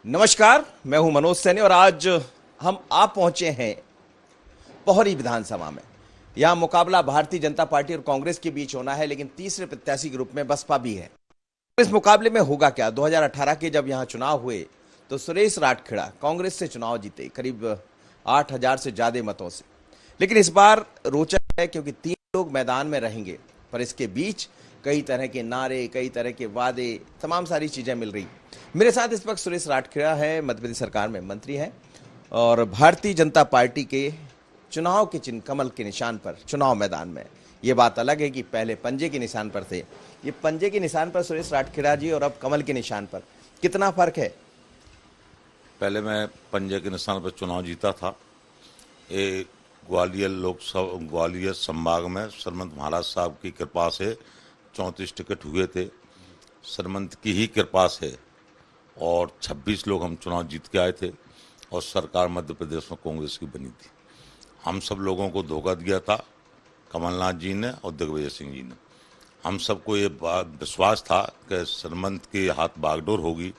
नमस्कार, मैं हूं मनोज सैनी और आज हम आप पहुंचे हैं पोहरी विधानसभा में। यहां मुकाबला भारतीय जनता पार्टी और कांग्रेस के बीच होना है, लेकिन तीसरे प्रत्याशी के रूप में बसपा भी है। इस मुकाबले में होगा क्या? 2018 के जब यहां चुनाव हुए तो सुरेश राठखेड़ा कांग्रेस से चुनाव जीते करीब 8,000 से ज्यादा मतों से। लेकिन इस बार रोचक है क्योंकि 3 लोग मैदान में रहेंगे, पर इसके बीच कई तरह के नारे, कई तरह के वादे, तमाम सारी चीजें मिल रही। मेरे साथ इस वक्त सुरेश राठखेड़ा है, मध्य प्रदेश सरकार में मंत्री हैं और भारतीय जनता पार्टी के चुनाव के चिन्ह कमल के निशान पर चुनाव मैदान में। ये बात अलग है कि पहले पंजे के निशान पर थे, ये पंजे के निशान पर सुरेश राठखेड़ा जी और अब कमल के निशान पर, कितना फर्क है? पहले मैं पंजे के निशान पर चुनाव जीता था। ये ग्वालियर संभाग में सरमंत महाराज साहब की कृपा से 34 टिकट हुए थे, सरमंत की ही कृपा से, और 26 लोग हम चुनाव जीत के आए थे और सरकार मध्य प्रदेश में कांग्रेस की बनी थी। हम सब लोगों को धोखा दिया था कमलनाथ जी ने और दिग्विजय सिंह जी ने। हम सबको ये विश्वास था कि सरमंत के हाथ बागडोर होगी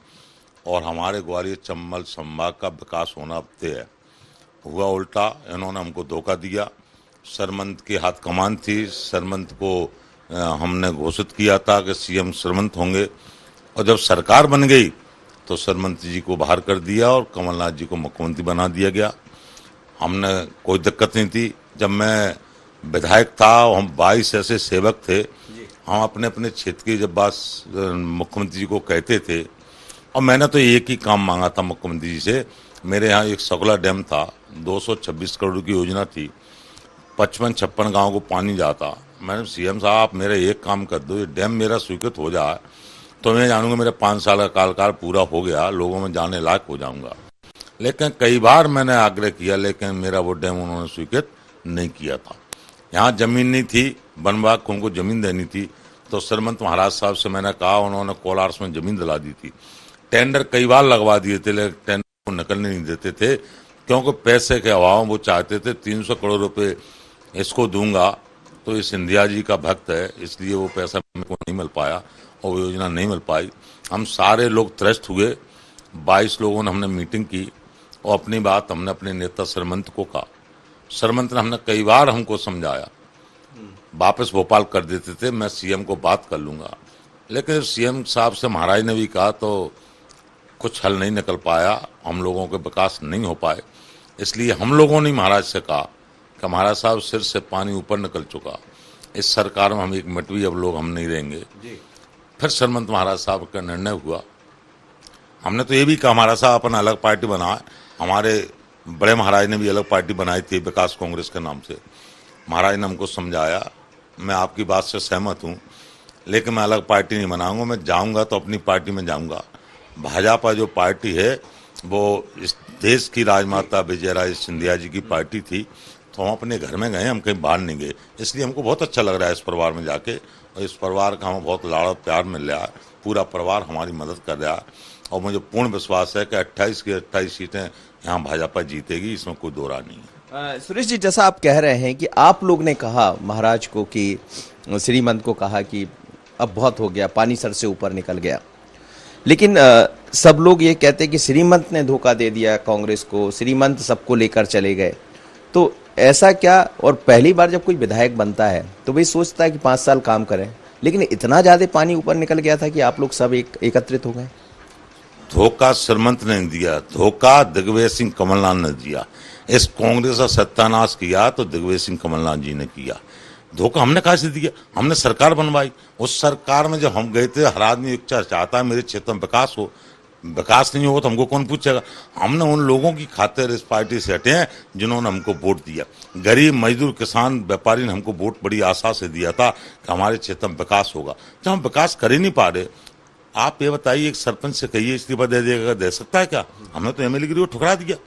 और हमारे ग्वालियर चंबल संभाग का विकास होना तय है। हुआ उल्टा, इन्होंने हमको धोखा दिया। सरमंत के हाथ कमान थी, सरमंत को हमने घोषित किया था कि सीएम सरमंत होंगे, और जब सरकार बन गई तो सरमंत जी को बाहर कर दिया और कमलनाथ जी को मुख्यमंत्री बना दिया गया। हमने कोई दिक्कत नहीं थी। जब मैं विधायक था, हम 22 ऐसे सेवक थे, हम अपने अपने क्षेत्र की जब बात मुख्यमंत्री जी को कहते थे, और मैंने तो एक ही काम मांगा था मुख्यमंत्री जी से। मेरे यहाँ एक सकला डैम था, 226 करोड़ की योजना थी, 55-56 गाँव को पानी जाता। मैंने सीएम साहब आप मेरा एक काम कर दो, ये डैम मेरा स्वीकृत हो जाए तो मैं जानूंगा मेरा 5 साल का कार्यकाल पूरा हो गया, लोगों में जाने लायक हो जाऊंगा। लेकिन कई बार मैंने आग्रह किया, लेकिन मेरा वो डैम उन्होंने स्वीकृत नहीं किया था। यहाँ जमीन नहीं थी, वन विभाग को उनको जमीन देनी थी, तो सरमंत महाराज साहब से मैंने कहा, उन्होंने कोलार्स में जमीन दिला दी थी। टेंडर कई बार लगवा दिए थे, लेकिन टेंडर को निकलने नहीं देते थे क्योंकि पैसे के अभाव वो चाहते थे 300 करोड़ रुपए इसको दूंगा तो ये सिंधिया जी का भक्त है, इसलिए वो पैसा मेरे को नहीं मिल पाया और वो योजना नहीं मिल पाई। हम सारे लोग त्रस्त हुए, 22 लोगों ने हमने मीटिंग की और अपनी बात हमने अपने नेता सरमंत को कहा। सरमंत ने हमने कई बार हमको समझाया, वापस भोपाल कर देते थे, मैं सीएम को बात कर लूंगा, लेकिन सीएम साहब से महाराज ने भी कहा तो कुछ हल नहीं निकल पाया, हम लोगों के विकास नहीं हो पाए। इसलिए हम लोगों ने महाराज से कहा कि महाराज साहब सिर से पानी ऊपर निकल चुका, इस सरकार में हम एक मिनट भी अब लोग हम नहीं रहेंगे। फिर सरमंत महाराज साहब का निर्णय हुआ। हमने तो ये भी कहा महाराज साहब अपन अलग पार्टी बनाए, हमारे बड़े महाराज ने भी अलग पार्टी बनाई थी विकास कांग्रेस के नाम से। महाराज ने हमको समझाया, मैं आपकी बात से सहमत हूँ, लेकिन मैं अलग पार्टी नहीं बनाऊंगा, मैं जाऊंगा तो अपनी पार्टी में जाऊंगा। भाजपा जो पार्टी है वो इस देश की राजमाता विजयराजे सिंधिया जी की पार्टी थी, तो हम अपने घर में गए, हम कहीं बाहर नहीं गए। इसलिए हमको बहुत अच्छा लग रहा है इस परिवार में जाके, और इस परिवार का हमें बहुत लाड़ और प्यार मिल रहा है, पूरा परिवार हमारी मदद कर रहा है, और मुझे पूर्ण विश्वास है कि 28 की 28 सीटें यहाँ भाजपा जीतेगी, इसमें कोई दो राय नहीं है। सुरेश जी, जैसा आप कह रहे हैं कि आप लोग ने कहा महाराज को कि श्रीमंत को कहा कि अब बहुत हो गया, पानी सर से ऊपर निकल गया, लेकिन सब लोग ये कहते हैं कि श्रीमंत ने धोखा दे दिया कांग्रेस को, श्रीमंत सबको लेकर चले गए। तो ऐसा क्या? और पहली बार जब कोई विधायक बनता है तो वही सोचता है कि 5 साल काम करें, लेकिन इतना ज्यादा पानी ऊपर निकल गया था कि आप लोग सब एकत्रित हो गए। धोखा सरमंत ने दिया, धोखा दिग्विजय सिंह कमलनाथ ने दिया। इस कांग्रेस का सत्यानाश किया तो दिग्विजय सिंह कमलनाथ जी ने किया। धोखा हमने कहा से दिया? हमने सरकार बनवाई, उस सरकार में जब हम गए थे, हर आदमी इच्छा चाहता है मेरे क्षेत्र में विकास हो, विकास नहीं होगा तो हमको कौन पूछेगा। हमने उन लोगों की खातिर इस पार्टी से हटे हैं जिन्होंने हमको वोट दिया। गरीब मजदूर किसान व्यापारी ने हमको वोट बड़ी आशा से दिया था कि हमारे क्षेत्र में विकास होगा। जब हम विकास कर ही नहीं पा रहे, आप ये बताइए, एक सरपंच से कहिए इस्तीफा दे देगा, दे सकता है क्या? हमने तो एमएलए गिरी को ठुकरा दिया।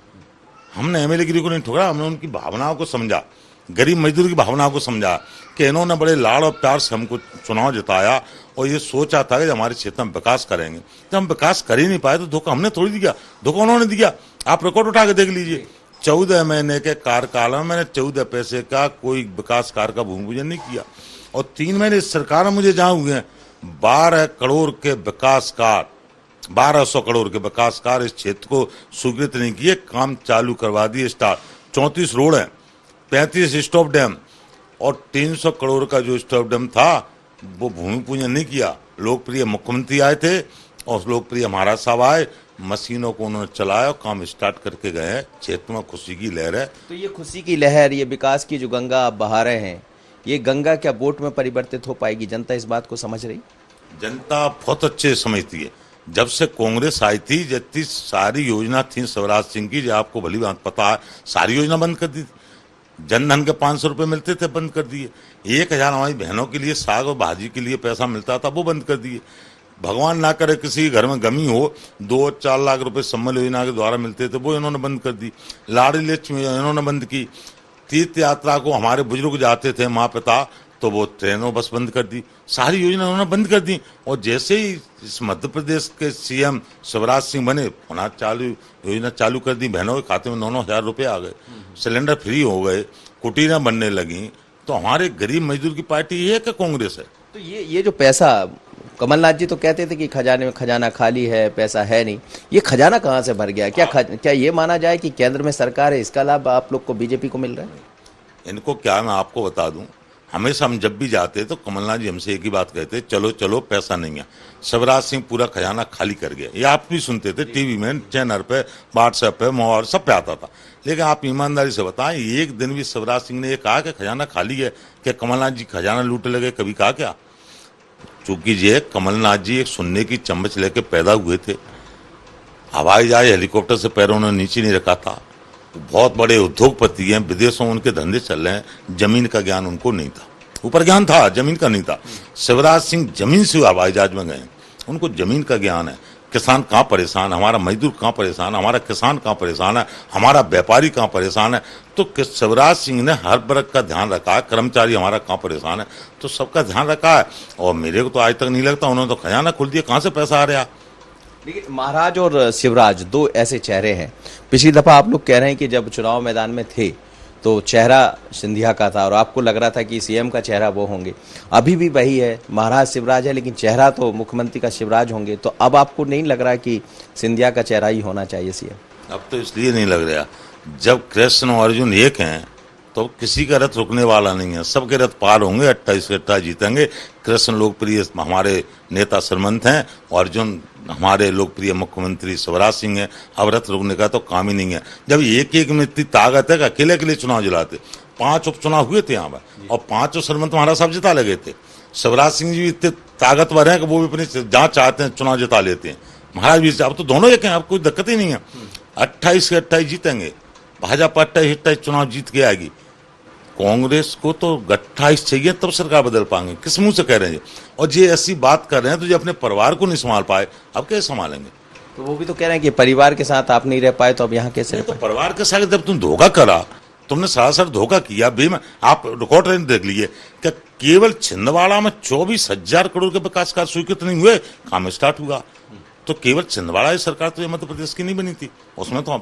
हमने एमएलए गिरी को नहीं ठुकरा, हमने उनकी भावनाओं को समझा, गरीब मजदूर की भावनाओं को समझा कि इन्होंने बड़े लाड़ और प्यार से हमको चुनाव जिताया और ये सोचा था कि हमारे क्षेत्र में विकास करेंगे। जब हम विकास कर ही नहीं पाए तो धोखा हमने थोड़ी दिया, धोखा उन्होंने दिया। आप रिकॉर्ड उठा के देख लीजिए, 14 महीने के कार्यकाल में मैंने 14 पैसे का कोई विकास कार्य का भूमि पूजन नहीं किया, और 3 महीने इस सरकार में मुझे जहाँ हुए हैं 12 करोड़ के विकास कार्य 1200 करोड़ के विकास कार्य इस क्षेत्र को स्वीकृत नहीं किए, काम चालू करवा दिए स्टार्ट। 34 रोड हैं, 35 स्टॉप डैम और 300 करोड़ का जो स्टॉप डैम था वो भूमि पूजन नहीं किया। लोकप्रिय मुख्यमंत्री आए थे और लोकप्रिय महाराज साहब आए, मशीनों को उन्होंने चलाया और काम स्टार्ट करके गए हैं। क्षेत्र में खुशी की लहर है। तो ये खुशी की लहर, ये विकास की जो गंगा आप बहा रहे हैं, ये गंगा क्या वोट में परिवर्तित हो पाएगी? जनता इस बात को समझ रही? जनता बहुत अच्छे समझती है। जब से कांग्रेस आई थी, जितनी सारी योजना थी शिवराज सिंह की, जो आपको भली बात पता है, सारी योजना बंद कर दी थी। जनधन के 500 रुपये मिलते थे, बंद कर दिए। 1000 हमारी बहनों के लिए साग और भाजी के लिए पैसा मिलता था, वो बंद कर दिए। भगवान ना करे किसी घर में गमी हो, 2 और 4 लाख रुपए सम्मल योजना के द्वारा मिलते थे, वो इन्होंने बंद कर दी। लाड़ी लक्ष्मी इन्होंने बंद की। तीर्थ यात्रा को हमारे बुजुर्ग जाते थे, माँ पिता, तो वो ट्रेनों बस बंद कर दी। सारी योजना उन्होंने बंद कर दी। और जैसे ही इस मध्य प्रदेश के सीएम शिवराज सिंह बने, पुनः योजना चालू कर दी। बहनों के खाते में 9-9 हजार रुपये आ गए, सिलेंडर फ्री हो गए, कुटीरें बनने लगी। तो हमारे गरीब मजदूर की पार्टी ये है कि कांग्रेस है। तो ये जो पैसा, कमलनाथ जी तो कहते थे कि खजाने में खजाना खाली है, पैसा है नहीं। ये खजाना कहाँ से भर गया? क्या ये माना जाए कि केंद्र में सरकार है, इसका लाभ आप लोग को, बीजेपी को मिल रहा है? इनको क्या, मैं आपको बता दूं, हमेशा हम जब भी जाते तो कमलनाथ जी हमसे एक ही बात कहते, चलो चलो पैसा नहीं है। शिवराज सिंह पूरा खजाना खाली कर गया। ये आप भी सुनते थे टीवी में, चैनल पे, व्हाट्सएप पे, मोबाइल सब पे आता था। लेकिन आप ईमानदारी से बताएं, एक दिन भी शिवराज सिंह ने ये कहा कि खजाना खाली है, कि कमलनाथ जी खजाना लूटने लगे? कभी कहा क्या? चूंकि ये कमलनाथ जी एक सुनने की चम्मच लेके पैदा हुए थे। हवाई जहाज हेलीकॉप्टर से पैरों ने नीचे नहीं रखा था। बहुत बड़े उद्योगपति हैं, विदेशों में उनके धंधे चल रहे हैं। जमीन का ज्ञान उनको नहीं था, ऊपर ज्ञान था, जमीन का नहीं था। शिवराज सिंह जमीन से हवाई जहाज में गए, उनको जमीन का ज्ञान है। किसान कहाँ परेशान, हमारा मजदूर कहाँ परेशान, हमारा किसान कहाँ परेशान है, हमारा व्यापारी कहाँ परेशान है। तो शिवराज सिंह ने हर वर्ग का ध्यान रखा है। कर्मचारी हमारा कहाँ परेशान है, तो सबका ध्यान रखा है। और मेरे को तो आज तक नहीं लगता उन्होंने तो खजाना खोल दिया, कहाँ से पैसा आ रहा। लेकिन महाराज और शिवराज दो ऐसे चेहरे हैं। पिछली दफा आप लोग कह रहे हैं कि जब चुनाव मैदान में थे तो चेहरा सिंधिया का था और आपको लग रहा था कि सीएम का चेहरा वो होंगे। अभी भी वही है, महाराज शिवराज है, लेकिन चेहरा तो मुख्यमंत्री का शिवराज होंगे। तो अब आपको नहीं लग रहा कि सिंधिया का चेहरा ही होना चाहिए सीएम? अब तो इसलिए नहीं लग रहा, जब कृष्ण और अर्जुन एक हैं तो किसी का रथ रुकने वाला नहीं है। सबके रथ पार होंगे, 28 के 28 जीतेंगे। कृष्ण लोकप्रिय हमारे नेता श्रीमंत हैं और अर्जुन हमारे लोकप्रिय मुख्यमंत्री शिवराज सिंह हैं। अब रथ रुकने का तो काम ही नहीं है। जब एक में इतनी ताकत है कि अकेले अकेले चुनाव जिलाते। 5 उपचुनाव हुए थे यहाँ पर और 5 श्रीमंत महाराज साहब जिता लगे थे। शिवराज सिंह जी भी इतने ताकतवर हैं कि वो भी अपने जहाँ चाहते हैं चुनाव जिता लेते हैं। महाराज भी, अब तो दोनों एक हैं, अब कोई दिक्कत ही नहीं है। 28 के 28 जीतेंगे, भाजपा 28 चुनाव जीत के आएगी। कांग्रेस को तो 28 चाहिए तब सरकार बदल पाएंगे। किस मुंह से कह रहे हैं? और ये ऐसी बात कर रहे हैं तो जो अपने परिवार को नहीं संभाल पाए, अब कैसे संभालेंगे? तो वो भी तो कह रहे हैं कि परिवार के साथ आप नहीं रह पाए, तो अब यहाँ कैसे रह तो पाए? परिवार के साथ जब तुम धोखा करा, तुमने सरासर धोखा किया। आप रिकॉर्ड देख लीजिए कि केवल छिंदवाड़ा में 24,000 करोड़ के विकास कार्य स्वीकृत नहीं हुए, काम स्टार्ट हुआ। तो केवल छिंदवाड़ा सरकार तो ये मध्य प्रदेश की नहीं बनी थी। उसमें तो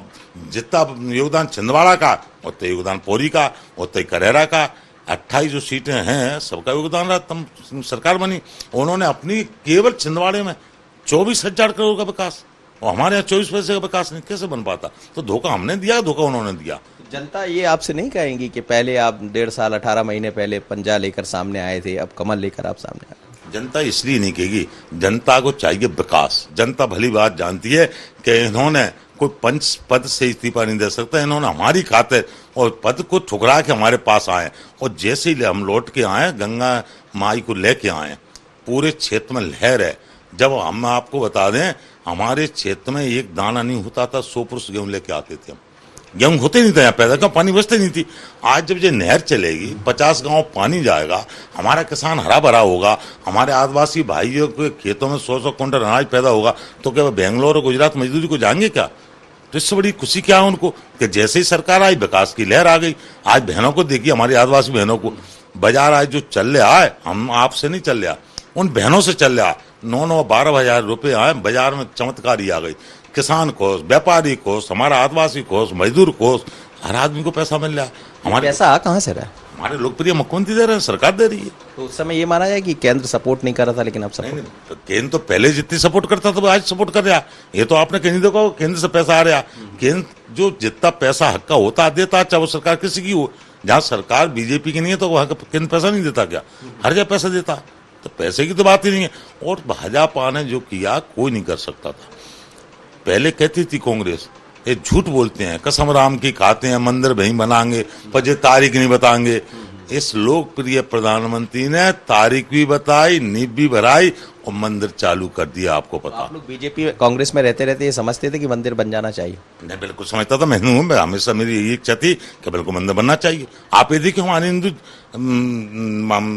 जितना योगदान छिंदवाड़ा का, उतना योगदान पौरी का, उतना करेरा का। 28 जो सीटें हैं सबका योगदान रहा, तब सरकार बनी। उन्होंने अपनी केवल छिंदवाड़े में 24,000 करोड़ का विकास, और हमारे यहाँ 24 पैसे का विकास नहीं, कैसे बन पाता? तो धोखा हमने दिया, धोखा उन्होंने दिया। जनता ये आपसे नहीं कहेंगी कि पहले आप 1.5 साल 18 महीने पहले पंजा लेकर सामने आए थे, अब कमल लेकर आप सामने आए? जनता इसलिए नहीं कहेगी, जनता को चाहिए विकास। जनता भली बात जानती है कि इन्होंने कोई पंच पद से इस्तीफा नहीं दे सकता। इन्होंने हमारी खातिर और पद को ठुकरा के हमारे पास आए, और जैसे ही हम लौट के आए, गंगा माई को लेके आए, पूरे क्षेत्र में लहर है। जब हम आपको बता दें, हमारे क्षेत्र में एक दाना नहीं होता था, 100 पुरुष गेहूं लेके आते थे हम। गेहूं होते नहीं था यहाँ पैदा, क्यों? पानी बचते नहीं थी। आज जब ये नहर चलेगी, 50 गांव पानी जाएगा, हमारा किसान हरा भरा होगा, हमारे आदिवासी भाइयों के खेतों में 100-100 क्विंटल अनाज पैदा होगा, तो क्या बेंगलोर और गुजरात मजदूरी को जाएंगे क्या? तो इससे बड़ी खुशी क्या है उनको कि जैसे ही सरकार आई, विकास की लहर आ गई। आज बहनों को देखिए, हमारी आदिवासी बहनों को, बाजार आज जो चल रहा है, हम आपसे नहीं चल रहा, उन बहनों से चल रहा। 9-12 हजार रुपये आए, बाजार में चमत्कारी आ गई। किसान खुश, व्यापारी खुश, हमारा आदिवासी खुश, मजदूर खुश, हर आदमी को पैसा मिल रहा है। हमारे पैसा कहाँ से रहा है? हमारे लोकप्रिय मुख्यमंत्री दे रहे हैं, सरकार दे रही है। तो उस समय ये माना जाए कि केंद्र सपोर्ट नहीं कर रहा था, लेकिन अब नहीं सपोर्ट। नहीं, तो केंद्र तो पहले जितनी सपोर्ट करता था वो आज सपोर्ट कर रहा। ये तो आपने कहीं देखा हो, केंद्र से पैसा आ रहा। केंद्र जो जितना पैसा हक का होता देता, चाहे वो सरकार किसी की हो। जहाँ सरकार बीजेपी की नहीं है तो वहां केंद्र पैसा नहीं देता क्या? हर जगह पैसा देता। तो पैसे की तो बात ही नहीं है। और भाजपा ने जो किया कोई नहीं कर सकता था। पहले कहती थी कांग्रेस, ये झूठ बोलते हैं, कसम राम की खाते हैं, मंदिर वहीं बनाएंगे, पर ये तारीख नहीं बताएंगे। इस लोकप्रिय प्रधानमंत्री ने तारीख भी बताई, नींव भी भराई और मंदिर चालू कर दिया। आपको पता, आप लोग बीजेपी कांग्रेस में रहते रहते ये समझते थे कि मंदिर बन जाना चाहिए? मैं बिल्कुल समझता था। मैं हमेशा मेरी यही इच्छा थी कि बिल्कुल मंदिर बनना चाहिए। आप ये देखिए, हमारे हिंदू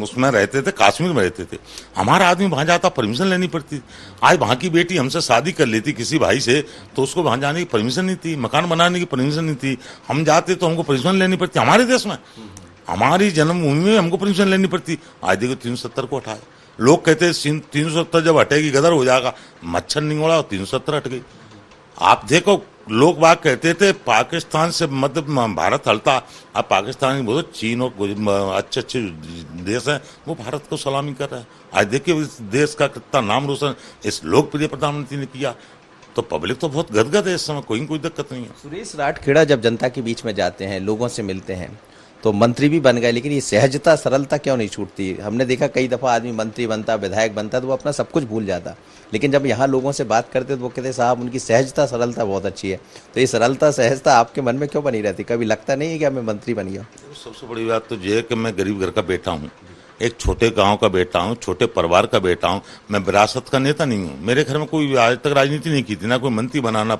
उसमें रहते थे, कश्मीर में रहते थे, हमारा आदमी वहां जाता परमिशन लेनी पड़ती। आज वहां की बेटी हमसे शादी कर लेती किसी भाई से तो उसको वहां जाने की परमिशन नहीं थी, मकान बनाने की परमिशन नहीं थी। हम जाते तो हमको परमिशन लेनी पड़ती। हमारे देश में, हमारी जन्मभूमि में हमको परमिशन लेनी पड़ती। आज देखो 370 को हटाए। लोग कहते हैं 370 जब हटेगी गदर हो जाएगा। मच्छर नहीं उड़ा और 370 हट गई। आप देखो, लोग बात कहते थे पाकिस्तान से मध्य भारत हलता। अब पाकिस्तान की बहुत चीन और अच्छे अच्छे देश हैं, वो भारत को सलामी कर रहे हैं। आज देखिए इस देश का कितना नाम रोशन इस लोकप्रिय प्रधानमंत्री ने किया। तो पब्लिक तो बहुत गदगद है इस समय, कोई दिक्कत नहीं है। सुरेश राठखेड़ा जब जनता के बीच में जाते हैं, लोगों से मिलते हैं, तो मंत्री भी बन गए, लेकिन ये सहजता सरलता क्यों नहीं छूटती? हमने देखा कई दफा आदमी मंत्री बनता, विधायक बनता तो वो अपना सब कुछ भूल जाता, लेकिन जब यहाँ लोगों से बात करते तो वो कहते साहब उनकी सहजता सरलता बहुत अच्छी है। तो ये सरलता सहजता आपके मन में क्यों बनी रहती? कभी लगता नहीं है कि मैं मंत्री बन गया? सबसे बड़ी बात तो ये है कि मैं गरीब घर का बेटा हूँ, एक छोटे गांव का बेटा हूँ, छोटे परिवार का बेटा हूँ। मैं विरासत का नेता नहीं हूँ। मेरे घर में कोई आज तक राजनीति नहीं की थी, ना कोई मंत्री बना ना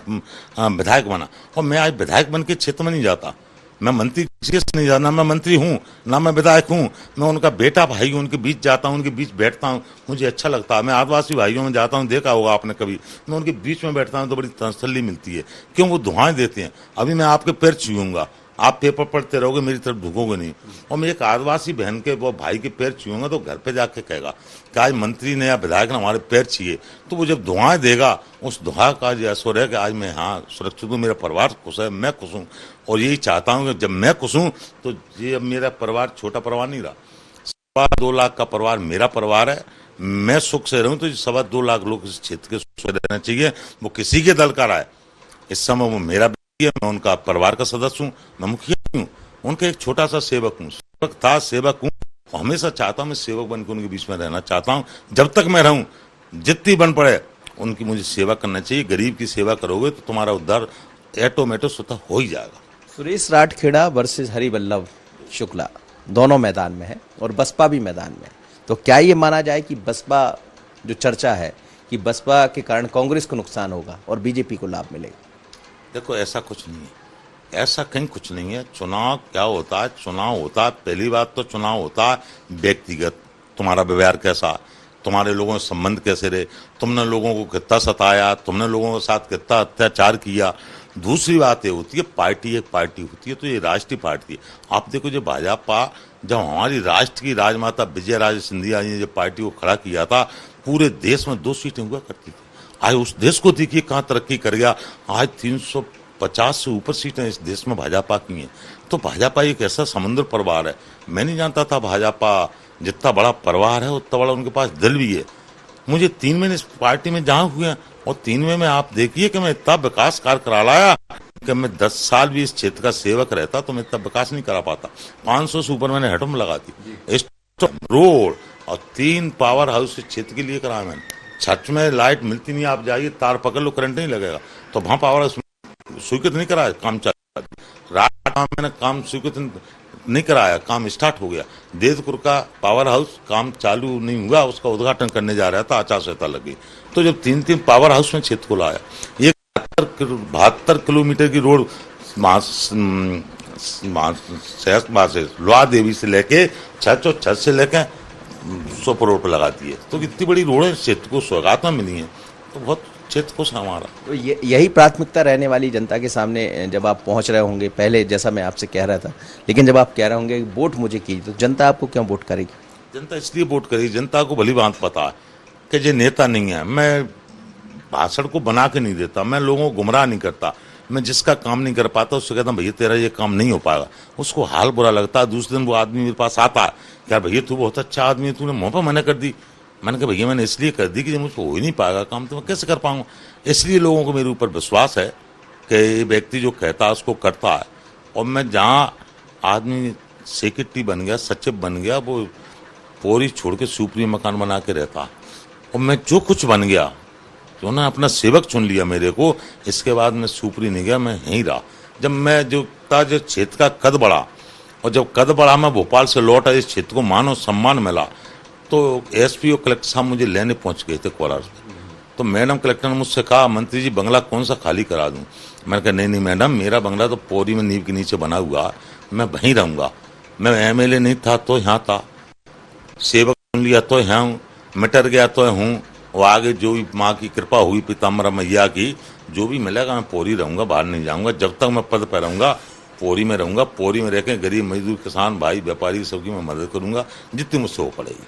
विधायक बना। और मैं आज विधायक बन के क्षेत्र में नहीं जाता, मैं मंत्री से नहीं जाना। मैं मंत्री हूँ ना, मैं विधायक हूँ। मैं उनका बेटा भाई हूँ, उनके बीच जाता हूँ, उनके बीच बैठता हूँ, मुझे अच्छा लगता है। मैं आदिवासी भाइयों में जाता हूँ, देखा होगा आपने कभी, मैं उनके बीच में बैठता हूँ तो बड़ी तसल्ली मिलती है। क्यों? वो दुआएं देते हैं। अभी मैं आपके पैर छूऊंगा, आप पेपर पढ़ते रहोगे, मेरी तरफ झुकोगे नहीं। और मैं एक आदिवासी बहन के वो भाई के पैर छूऊंगा तो घर पे जाके कहेगा कि आज मंत्री ने या विधायक ने हमारे पैर छुए। तो वो जब दुआएं देगा, उस दुआ का जो असर है कि आज मैं हाँ सुरक्षित हूँ, मेरा परिवार खुश है, मैं खुश हूँ। और यही चाहता हूँ कि जब मैं खुश हूँ तो ये अब मेरा परिवार छोटा परिवार नहीं रहा। 2.25 लाख का परिवार मेरा परिवार है। मैं सुख से रहूं तो 2.25 लाख लोग इस क्षेत्र के सुख से रहना चाहिए। वो किसी के दल का रहा है, इस समय वो मेरा बेटी है, मैं उनका परिवार का सदस्य हूँ, मैं मुखिया हूँ, उनका एक छोटा सा सेवक हूँ, सेवक था, सेवक हूँ। हमेशा चाहता हूँ मैं सेवक बनकर उनके बीच में रहना चाहता हूँ। जब तक मैं रहूं, जितनी बन पड़े उनकी मुझे सेवा करना चाहिए। गरीब की सेवा करोगे तो तुम्हारा उद्धार ऑटोमेटिक स्वतः हो ही जाएगा। सुरेश राठखेड़ा वर्सेस हरिवल्लभ शुक्ला दोनों मैदान में है और बसपा भी मैदान में है। तो क्या ये माना जाए कि बसपा जो चर्चा है कि बसपा के कारण कांग्रेस को नुकसान होगा और बीजेपी को लाभ मिलेगा? देखो, ऐसा कुछ नहीं है, ऐसा कहीं कुछ नहीं है। चुनाव क्या होता है? चुनाव होता है, पहली बात तो चुनाव होता है व्यक्तिगत, तुम्हारा व्यवहार कैसा, तुम्हारे लोगों से संबंध कैसे रहे, तुमने लोगों को कितना सताया, तुमने लोगों के साथ कितना अत्याचार किया। दूसरी बात ये होती है, पार्टी एक पार्टी होती है, तो ये राष्ट्रीय पार्टी है। आप देखो, जो भाजपा, जब हमारी राष्ट्र की राजमाता विजय राजे सिंधिया जी ने जब पार्टी को खड़ा किया था, पूरे देश में 2 सीटें हुआ करती थी। आज उस देश को देखिए कहाँ तरक्की कर गया। आज 350 से ऊपर सीटें इस देश में भाजपा की हैं। तो भाजपा एक ऐसा समुद्र परिवार है। मैं नहीं जानता था भाजपा जितना बड़ा परिवार है उतना बड़ा उनके पास दिल भी है। मुझे 3 महीने इस पार्टी में जहाँ हुए हैं, और 3 महीने में आप देखिए कि मैं इतना विकास कार्य करा लाया कि मैं 10 साल भी इस क्षेत्र का सेवक रहता तो मैं इतना विकास नहीं करा पाता। 500 से ऊपर मैंने हेडम लगा दी, रोड और 3 पावर हाउस इस क्षेत्र के लिए कराया मैंने। छत में लाइट मिलती नहीं, आप जाइए तार पकड़ लो, करंट नहीं लगेगा। तो वहां पावर हाउस स्वीकृत नहीं कराया, काम चल रात मैंने काम स्वीकृत नहीं कराया, काम स्टार्ट हो गया। देवपुर का पावर हाउस काम चालू नहीं हुआ, उसका उद्घाटन करने जा रहा था, आचार संहिता लगी। तो जब 3 पावर हाउस में क्षेत्र को लाया, ये 72 किलोमीटर की रोड लोहा देवी से लेके छत से लेके सोपर रोड पर लगा दी है। तो इतनी बड़ी रोड क्षेत्र को सौगात में मिली है, तो बहुत क्षेत्र खुश है हमारा। तो यही प्राथमिकता रहने वाली जनता के सामने जब आप पहुंच रहे होंगे, पहले जैसा मैं आपसे कह रहा था, लेकिन जब आप कह रहे होंगे वोट मुझे कीजिए, तो जनता आपको क्यों वोट करेगी? जनता इसलिए वोट करेगी, जनता को भली बात पता है कि ये नेता नहीं है। मैं भाषण को बना के नहीं देता, मैं लोगों को गुमराह नहीं करता, मैं जिसका काम नहीं कर पाता उससे कहता हूँ भैया तेरा ये काम नहीं हो पाएगा, उसको हाल बुरा लगता है। दूसरे दिन वो आदमी मेरे पास आता है, क्या भैया तू बहुत अच्छा आदमी है, तूने मुँह पर मना कर दी। मैंने कहा भैया मैंने इसलिए कर दी कि जब मुझको हो ही नहीं पाएगा काम तो मैं कैसे कर पाऊंगा। इसलिए लोगों को मेरे ऊपर विश्वास है कि ये व्यक्ति जो कहता है उसको करता है। और मैं जहाँ आदमी सेक्रेटरी बन गया, सचिव बन गया, वो पोरी छोड़ के सुप्रीम मकान बना के रहता। और मैं जो कुछ बन गया, तो ना अपना सेवक चुन लिया मेरे को, इसके बाद मैं सुपरी नहीं गया, मैं यहीं रहा। जब मैं जो क्षेत्र का कद बढ़ा, और जब कद बढ़ा मैं भोपाल से लौटा, इस क्षेत्र को मान और सम्मान मिला, तो एसपी और कलेक्टर साहब मुझे लेने पहुंच गए थे कोलार से। तो मैडम कलेक्टर ने मुझसे कहा मंत्री जी बंगला कौन सा खाली करा दूं। मैंने कहा नहीं मैडम, मेरा बंगला तो पौड़ी में नींव के नीचे बना हुआ, मैं वहीं रहूंगा। मैं एमएलए नहीं था तो यहाँ था, सेवक चुन लिया तो यहाँ हूँ, मिटर गया तो हूँ। और आगे जो भी माँ की कृपा हुई, पीताम्बरा मैया की, जो भी मिलेगा मैं पोरी रहूंगा, बाहर नहीं जाऊंगा। जब तक मैं पद पर रहूंगा पोरी में रहूंगा। पोरी में रहकर गरीब मजदूर किसान भाई व्यापारी सबकी मैं मदद करूंगा जितनी मुझसे हो पड़ेगी।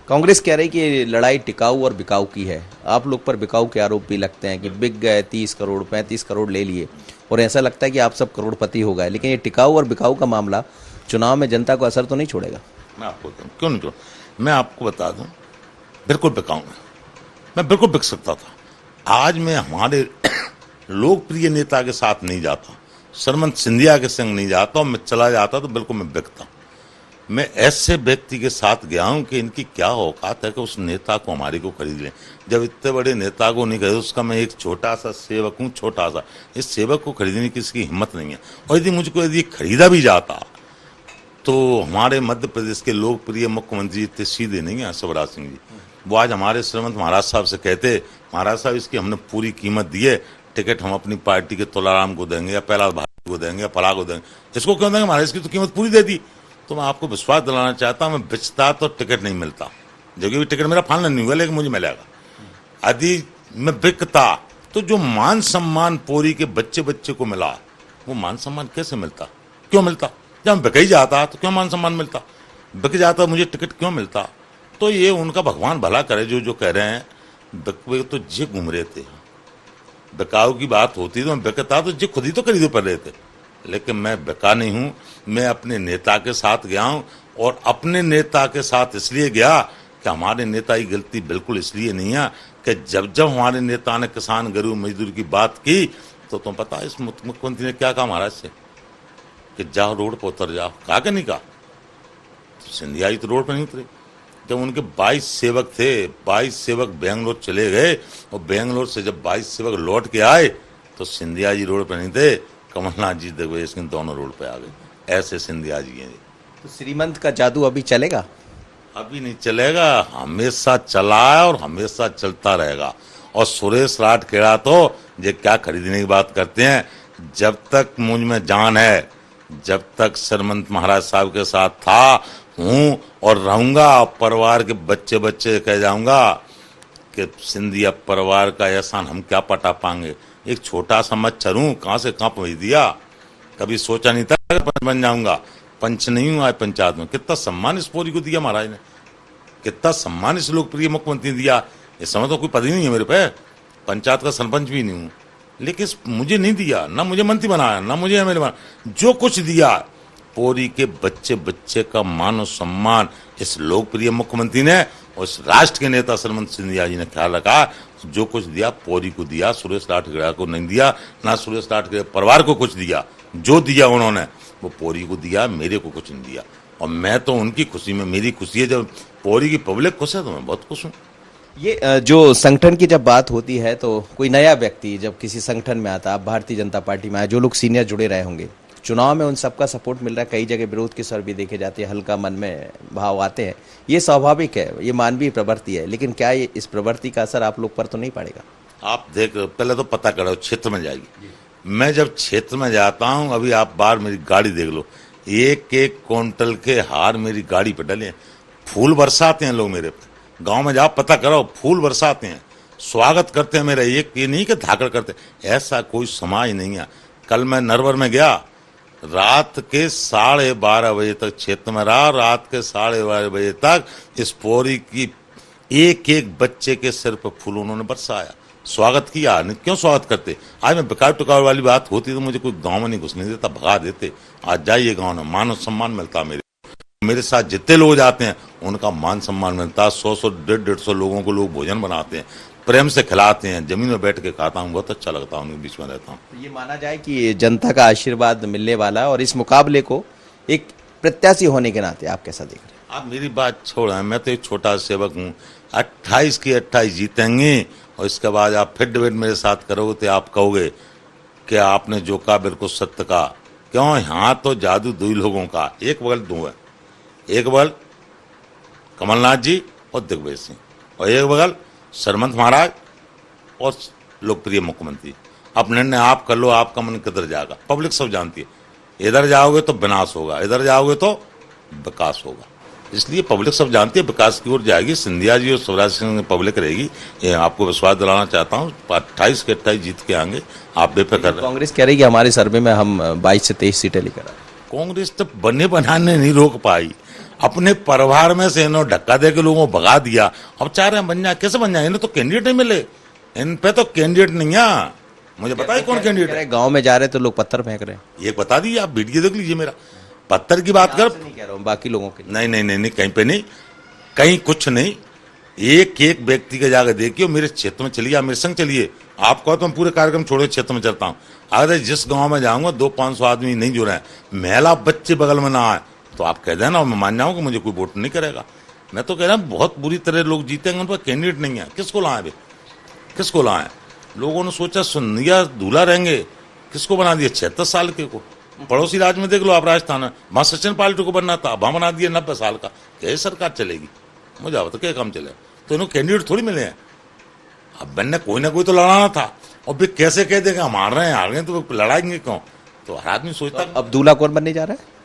कांग्रेस कह रही कि ये लड़ाई टिकाऊ और बिकाऊ की है। आप लोग पर बिकाऊ के आरोप भी लगते हैं कि बिक गए, 30 करोड़ 35 करोड़ ले लिए, और ऐसा लगता है कि आप सब करोड़पति हो गए। लेकिन ये टिकाऊ और बिकाऊ का मामला चुनाव में जनता को असर तो नहीं छोड़ेगा? मैं आपको क्यों नहीं, मैं आपको बता दूं, बिल्कुल बिकाऊ मैं बिल्कुल बिक सकता था। आज मैं हमारे लोकप्रिय नेता के साथ नहीं जाता, सरमंत सिंधिया के संग नहीं जाता, और मैं चला जाता तो बिल्कुल मैं बिकता। मैं ऐसे व्यक्ति के साथ गया हूं कि इनकी क्या औकात है कि उस नेता को हमारे को खरीद लें। जब इतने बड़े नेता को नहीं खरीद, उसका मैं एक छोटा सा सेवक हूं, छोटा सा, इस सेवक को खरीदने की इसकी हिम्मत नहीं है। और यदि मुझको यदि खरीदा भी जाता तो हमारे मध्य प्रदेश के लोकप्रिय मुख्यमंत्री इतने सीधे नहीं है शिवराज सिंह जी। वो आज हमारे श्रीमंत महाराज साहब से कहते, महाराज साहब इसकी हमने पूरी कीमत दी है, टिकट हम अपनी पार्टी के तुलाराम को देंगे या पहला भाई को देंगे या फला को देंगे, इसको क्यों देंगे, महाराज इसकी तो कीमत पूरी दे दी। तो मैं आपको विश्वास दिलाना चाहता हूं, मैं बेचता तो टिकट नहीं मिलता, जबकि टिकट मेरा फाइनल नहीं हुआ, लेकिन मुझे मिलेगा। यदि मैं बिकता तो जो मान सम्मान पोरी के बच्चे बच्चे को मिला, वो मान सम्मान कैसे मिलता, क्यों मिलता? जब बिक ही जाता तो क्यों मान सम्मान मिलता? बिक जाता मुझे टिकट क्यों मिलता? तो ये उनका भगवान भला करे जो कह रहे हैं। बिकवे तो जे घूम रहे थे, बिकाऊ की बात होती तो मैं बिकता तो जे खुद ही तो खरीदो कर रहे थे, लेकिन मैं बिका नहीं हूं। मैं अपने नेता के साथ गया हूं, और अपने नेता के साथ इसलिए गया कि हमारे नेता की गलती बिल्कुल इसलिए नहीं है कि जब जब हमारे नेता ने किसान गरीब मजदूर की बात की तो तुम पता इस मुख्यमंत्री ने क्या कहा महाराज से कि जाओ रोड पर उतर जाओ, कहा कि नहीं कहा? तो सिंधिया जी तो रोड पर नहीं उतरे। जब उनके 22 सेवक थे, 22 सेवक बेंगलोर चले गए, और बेंगलोर से जब 22 सेवक लौट के आए तो सिंधिया जी रोड पर नहीं थे, कमलनाथ जी दिग्विजय सिंह दोनों रोड पे आ गए। ऐसे सिंधिया जी हैं। तो श्रीमंत का जादू अभी चलेगा? अभी नहीं चलेगा, हमेशा चला है और हमेशा चलता रहेगा। और सुरेश राठखेड़ा तो ये क्या खरीदने की बात करते हैं, जब तक मुझ में जान है, जब तक सरमंत महाराज साहब के साथ था, हूं और रहूंगा, परिवार के बच्चे बच्चे कह जाऊंगा कि सिंधिया परिवार का एहसान हम क्या पटा पाएंगे। एक छोटा सा मच्छर हूं, कहां से कहां पहुंच दिया। कभी सोचा नहीं था कि पंच बन जाऊंगा, पंच नहीं हुआ पंचायत में। कितना सम्मान इस पोरी को दिया महाराज ने, कितना सम्मान इस लोकप्रिय मुख्यमंत्री दिया। इस समय तो कोई पद ही नहीं है मेरे पे, पंचायत का सरपंच भी नहीं हूं, लेकिन मुझे नहीं दिया, ना मुझे मंत्री बनाया, ना मुझे एमएलए बनाया। जो कुछ दिया पोरी के बच्चे बच्चे का मान और सम्मान इस लोकप्रिय मुख्यमंत्री ने और इस राष्ट्र के नेता सरमंत सिंधिया जी ने ख्याल रखा। जो कुछ दिया पोरी को दिया, सुरेश राठखेड़ा को नहीं दिया, ना सुरेश राठखेड़ा परिवार को कुछ दिया। जो दिया उन्होंने वो पोरी को दिया, मेरे को कुछ नहीं दिया। और मैं तो उनकी खुशी में मेरी खुशी है, जब पोरी की पब्लिक खुश है तो मैं बहुत खुश हूँ। ये जो संगठन की जब बात होती है तो कोई नया व्यक्ति जब किसी संगठन में आता, आप भारतीय जनता पार्टी में आए, जो लोग सीनियर जुड़े रहे होंगे, चुनाव में उन सबका सपोर्ट मिल रहा है, कई जगह विरोध के स्वर भी देखे जाते हैं, हल्का मन में भाव आते हैं, ये स्वाभाविक है, ये मानवीय प्रवृत्ति है। लेकिन क्या ये इस प्रवृत्ति का असर आप लोग पर तो नहीं पड़ेगा? आप देख, पहले तो पता करो क्षेत्र में जाएगी। मैं जब क्षेत्र में जाता हूँ, अभी आप बाहर मेरी गाड़ी देख लो, 1-1 क्विंटल के हार मेरी गाड़ी पे डले, फूल बरसाते हैं लोग मेरे पे। गांव में जाओ पता करो, फूल बरसाते हैं, स्वागत करते हैं मेरा। ये नहीं कि धाकड़ करते, ऐसा कोई समाज नहीं है। कल मैं नरवर में गया, रात के 12:30 बजे तक क्षेत्र में रहा, रात के 12:30 बजे तक इस पोरी की एक एक बच्चे के सिर पर फूल उन्होंने बरसाया। स्वागत किया, नहीं क्यों स्वागत करते। आज मैं बिकाऊ टिकाऊ वाली बात होती तो मुझे कोई गांव में नहीं घुसने देता, भगा देते। आज जाइए गांव में, मान सम्मान मिलता मेरे साथ जितने लोग जाते हैं उनका मान सम्मान मिलता है। 100 150 लोगों को लोग भोजन बनाते हैं, प्रेम से खिलाते हैं, जमीन में बैठ के खाता हूँ, बहुत अच्छा लगता है, उनके बीच में रहता हूँ। तो ये माना जाए कि जनता का आशीर्वाद मिलने वाला है और इस मुकाबले को एक प्रत्याशी होने के नाते आप कैसा देख रहे हैं? आप मेरी बात छोड़ें, मैं तो एक छोटा सेवक हूँ। 28 की 28 जीतेंगे और इसके बाद आप फिर डिबेट मेरे साथ करोगे तो आप कहोगे कि आपने जो कहा बिल्कुल सत्य का। क्यों? यहाँ तो जादू दो ही लोगों का, एक बगल दो है, एक बगल कमलनाथ जी और दिग्विजय सिंह और एक बगल सरमंत महाराज और लोकप्रिय मुख्यमंत्री। अब निर्णय आप कर लो, आपका मन किधर जाएगा, पब्लिक सब जानती है। इधर जाओगे तो विनाश होगा, इधर जाओगे तो विकास होगा। इसलिए पब्लिक सब जानती है विकास की ओर जाएगी। सिंधिया जी और शिवराज सिंह पब्लिक रहेगी, ये आपको विश्वास दिलाना चाहता हूँ। 28 के 28 जीत के आएंगे, आप बेफिक्र रहें। कांग्रेस कह रही है कि हमारे सर्वे में हम 22 से 23 सीटें लेकर आए। कांग्रेस तो बने बनाने नहीं रोक पाई, अपने परिवार में से इन्होंने धक्का दे के लोगों को भगा दिया। अब चाह रहे हैं बन जाए, कैसे बन जाए? इन्हें तो कैंडिडेट नहीं मिले, इन पे तो कैंडिडेट नहीं है। मुझे बताइए कौन कैंडिडेट है? गांव में जा रहे तो लोग पत्थर फेंक रहे हैं। ये बता दीजिए, आप वीडियो देख लीजिए मेरा। पत्थर की बात कर, नहीं कह रहा हूँ, बाकी लोगों के लिए। नहीं, कहीं पे नहीं, कहीं कुछ नहीं। एक एक व्यक्ति के जाकर देखिए, मेरे क्षेत्र में चलिए, मेरे संग चलिए। आप कहो तो हम पूरे कार्यक्रम छोड़े क्षेत्र में चलता हूँ। अगर जिस गांव में जाऊंगा 200-500 आदमी नहीं जुड़े हैं, महिला बच्चे बगल में ना आए तो आप कह देना, मैं मान जाऊंगा मुझे कोई वोट नहीं करेगा। मैं तो कह रहा हूँ बहुत बुरी तरह लोग जीतेंगे, उन पर कैंडिडेट नहीं है। किसको लाए भाई, किसको लाए? लोगों ने सोचा सुनिया दूल्हा रहेंगे, किसको बना दिया 76 साल के को। पड़ोसी राज्य में देख लो आप, राजस्थान में वहां सचिन पायलट को बनना था, वहां बना दिया 90 साल का। क्या सरकार चलेगी? मुझे बताओ क्या काम चले? तो इन्होंने कैंडिडेट थोड़ी मिले हैं। अब बनने कोई ना कोई तो लड़ाना था, और फिर कैसे कह देगा हम हार रहे हैं, हार गए तो लड़ाएंगे क्यों? तो हर आदमी सोचता। अब दूल्हा कौन बनने जा रहा है?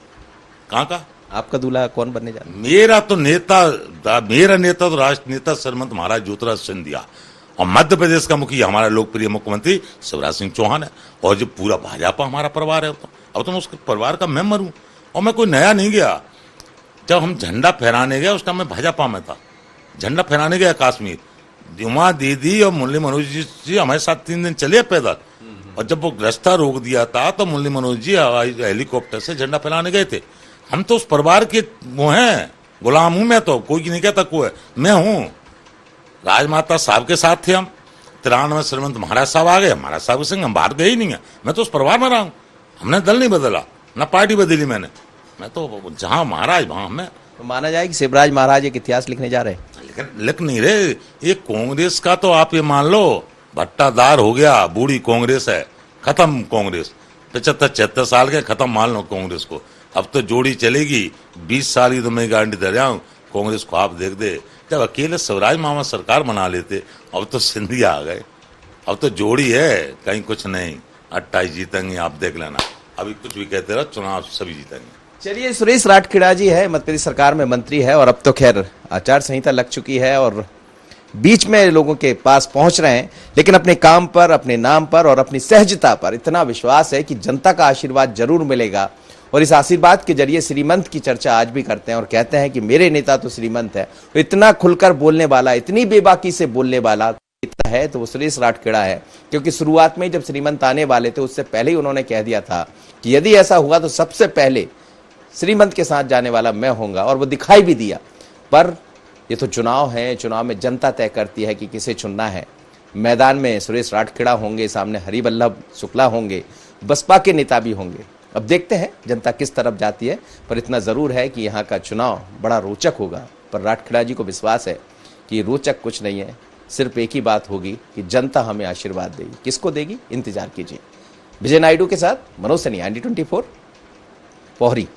कहाँ का? आपका दूल्हा कौन बनने जा रहा है? मेरा नेता तो राष्ट्र नेता सरमंत महाराज ज्योतिराज सिंधिया, और मध्य प्रदेश का मुखिया हमारा लोकप्रिय मुख्यमंत्री शिवराज सिंह चौहान है, और जो पूरा भाजपा हमारा परिवार है। अब तो मैं उसके परिवार का मेंबर हूं, और मैं कोई नया नहीं गया। जब हम झंडा फहराने गए उस टाइम मैं भाजपा में था, झंडा फहराने गया कश्मीर। उमा दीदी और मुरली मनोज जी हमारे साथ 3 दिन चले पैदल, और जब वो रास्ता रोक दिया था तो मुरली मनोज जी हेलीकॉप्टर से झंडा फहराने गए थे। हम तो उस परिवार के वो हैं, गुलाम हूं मैं तो, कोई नहीं कहता कोई, मैं हूं। राजमाता साहब के साथ थे हम, 93 में श्रीमंत महाराज साहब आ गए, महाराज साहब के संग हम बाहर गए ही नहीं है। मैं तो उस परिवार में रहा हूँ, हमने दल नहीं बदला, ना पार्टी बदली मैंने। मैं तो जहां महाराज वहां मैं। तो माना जाए कि शिवराज महाराज एक इतिहास लिखने जा रहे हैं। लेकिन लिख नहीं रहे। ये कांग्रेस का तो आप ये मान लो भट्टादार हो गया, बूढ़ी कांग्रेस है, खत्म कांग्रेस। 75-76 साल के, खत्म मान लो कांग्रेस को। अब तो जोड़ी चलेगी 20 साल की, तो मैं गारंटी दे रहा हूँ कांग्रेस को। आप देख दे, जब अकेले शिवराज मामा सरकार बना लेते, अब तो सिंधिया आ गए, अब तो जोड़ी है, कहीं कुछ नहीं। 28 जीतेंगे, आप देख लेना। अभी कुछ भी कहते रहो, चुनाव सभी जीतेंगे। चलिए, सुरेश राठखेड़ा जी है, मध्य प्रदेश सरकार में मंत्री है, और अब तो खैर आचार संहिता लग चुकी है और बीच में लोगों के पास पहुंच रहे हैं, लेकिन अपने काम पर, अपने नाम पर और अपनी सहजता पर इतना विश्वास है कि जनता का आशीर्वाद जरूर मिलेगा। और इस आशीर्वाद के जरिए श्रीमंत की चर्चा आज भी करते हैं और कहते हैं कि मेरे नेता तो श्रीमंत है। इतना खुलकर बोलने वाला, इतनी बेबाकी से बोलने वाला है तो वो सुरेश राठखेड़ा है, क्योंकि शुरुआत में जब श्रीमंत आने वाले थे उससे पहले ही उन्होंने कह दिया था कि यदि ऐसा हुआ तो सबसे पहले श्रीमंत के साथ जाने वाला मैं होऊंगा, और वो दिखाई भी दिया। पर ये तो चुनाव है, चुनाव में जनता तय करती है कि किसे चुनना है। मैदान में सुरेश राठखेड़ा होंगे, सामने हरिवल्लभ शुक्ला होंगे, बसपा के नेता भी होंगे। अब देखते हैं जनता किस तरफ जाती है, पर इतना जरूर है कि यहाँ का चुनाव बड़ा रोचक होगा। पर राठखेड़ा जी को विश्वास है कि रोचक कुछ नहीं है, सिर्फ एक ही बात होगी कि जनता हमें आशीर्वाद देगी। किसको देगी, इंतजार कीजिए। विजय नायडू के साथ मनोज सैनी, IND24, पोहरी।